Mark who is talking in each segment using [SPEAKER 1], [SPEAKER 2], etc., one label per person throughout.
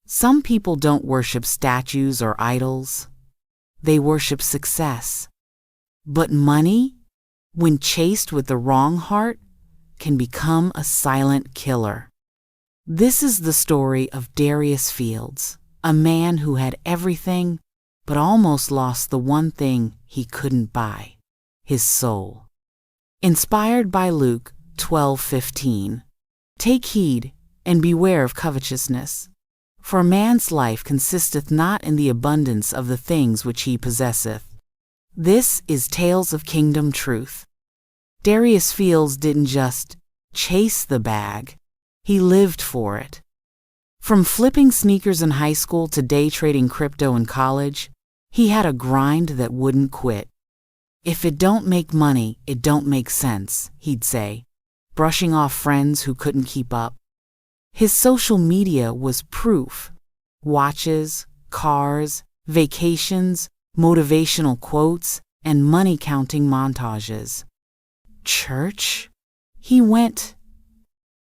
[SPEAKER 1] Some people don't worship statues or idols. They worship success. But money, when chased with the wrong heart, can become a silent killer. This is the story of Darius Fields, a man who had everything but almost lost the one thing he couldn't buy: his soul. Inspired by Luke 12:15, "Take heed and beware of covetousness, for a man's life consisteth not in the abundance of the things which he possesseth." This is Tales of Kingdom Truth. Darius Fields didn't just chase the bag, he lived for it. From flipping sneakers in high school to day trading crypto in college, he had a grind that wouldn't quit. "If it don't make money, it don't make sense," he'd say, brushing off friends who couldn't keep up. His social media was proof: watches, cars, vacations, motivational quotes, and money-counting montages. Church? He went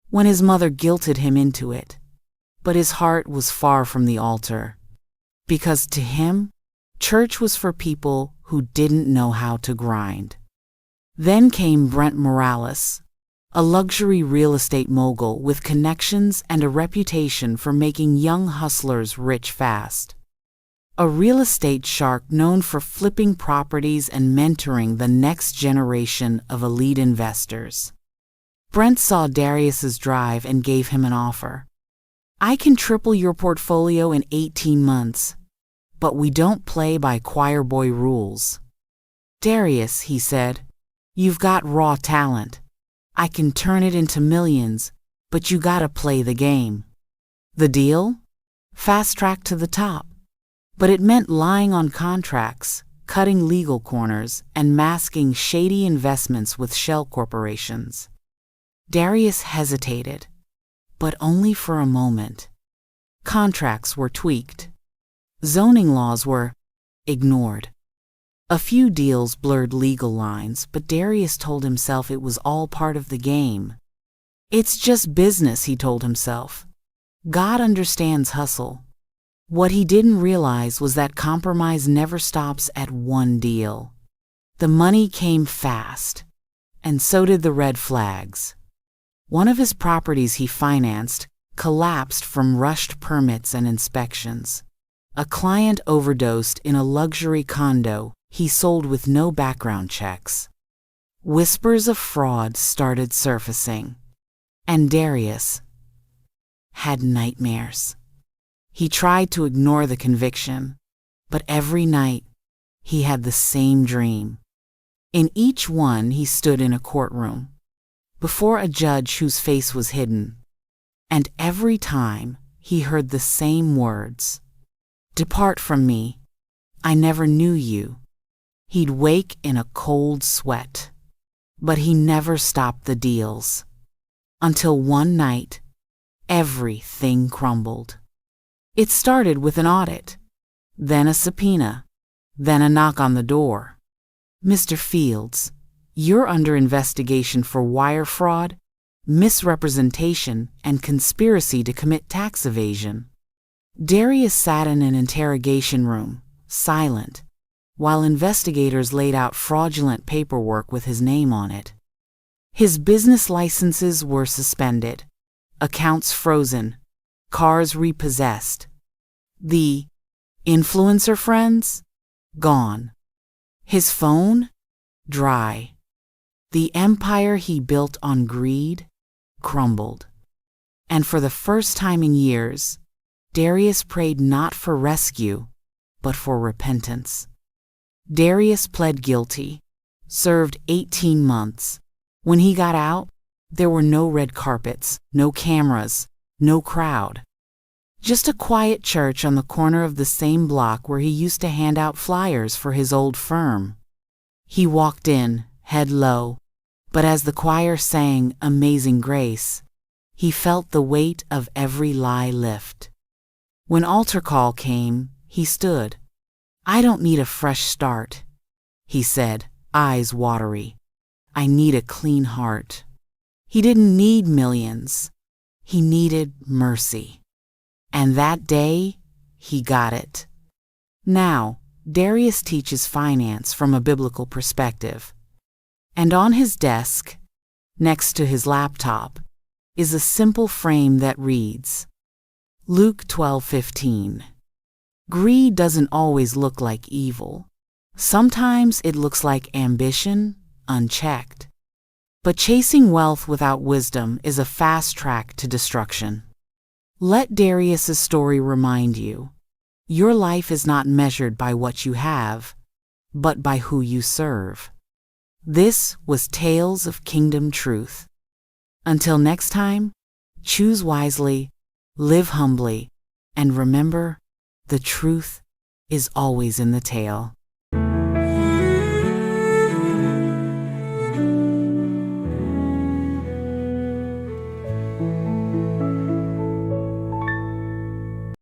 [SPEAKER 1] when his mother guilted him into it, but his heart was far from the altar, because to him, church was for people who didn't know how to grind. Then came Brent Morales, a luxury real estate mogul with connections and a reputation for making young hustlers rich fast. A real estate shark known for flipping properties and mentoring the next generation of elite investors. Brent saw Darius's drive and gave him an offer. "I can triple your portfolio in 18 months, but we don't play by choir boy rules." "Darius," he said, "you've got raw talent. I can turn it into millions, but you gotta play the game." The deal? Fast track to the top. But it meant lying on contracts, cutting legal corners, and masking shady investments with shell corporations. Darius hesitated, but only for a moment. Contracts were tweaked. Zoning laws were ignored. A few deals blurred legal lines, but Darius told himself it was all part of the game. "It's just business," he told himself. "God understands hustle." What he didn't realize was that compromise never stops at one deal. The money came fast, and so did the red flags. One of his properties he financed collapsed from rushed permits and inspections. A client overdosed in a luxury condo he sold with no background checks. Whispers of fraud started surfacing, and Darius had nightmares. He tried to ignore the conviction, but every night he had the same dream. In each one, he stood in a courtroom, before a judge whose face was hidden, and every time he heard the same words: "Depart from me, I never knew you." He'd wake in a cold sweat, but he never stopped the deals. Until one night, everything crumbled. It started with an audit, then a subpoena, then a knock on the door. "Mr. Fields, you're under investigation for wire fraud, misrepresentation, and conspiracy to commit tax evasion." Darius sat in an interrogation room, silent, while investigators laid out fraudulent paperwork with his name on it. His business licenses were suspended, accounts frozen, cars repossessed. The influencer friends? Gone. His phone? Dry. The empire he built on greed crumbled. And for the first time in years, Darius prayed not for rescue, but for repentance. Darius pled guilty, served 18 months. When he got out, there were no red carpets, no cameras, no crowd. Just a quiet church on the corner of the same block where he used to hand out flyers for his old firm. He walked in, head low, but as the choir sang Amazing Grace, he felt the weight of every lie lift. When altar call came, he stood. "I don't need a fresh start," he said, eyes watery. "I need a clean heart." He didn't need millions. He needed mercy. And that day, he got it. Now, Darius teaches finance from a biblical perspective. And on his desk, next to his laptop, is a simple frame that reads, Luke 12:15. Greed doesn't always look like evil. Sometimes it looks like ambition, unchecked. But chasing wealth without wisdom is a fast track to destruction. Let Darius's story remind you, your life is not measured by what you have, but by who you serve. This was Tales of Kingdom Truth. Until next time, choose wisely, live humbly, and remember, the truth is always in the tale.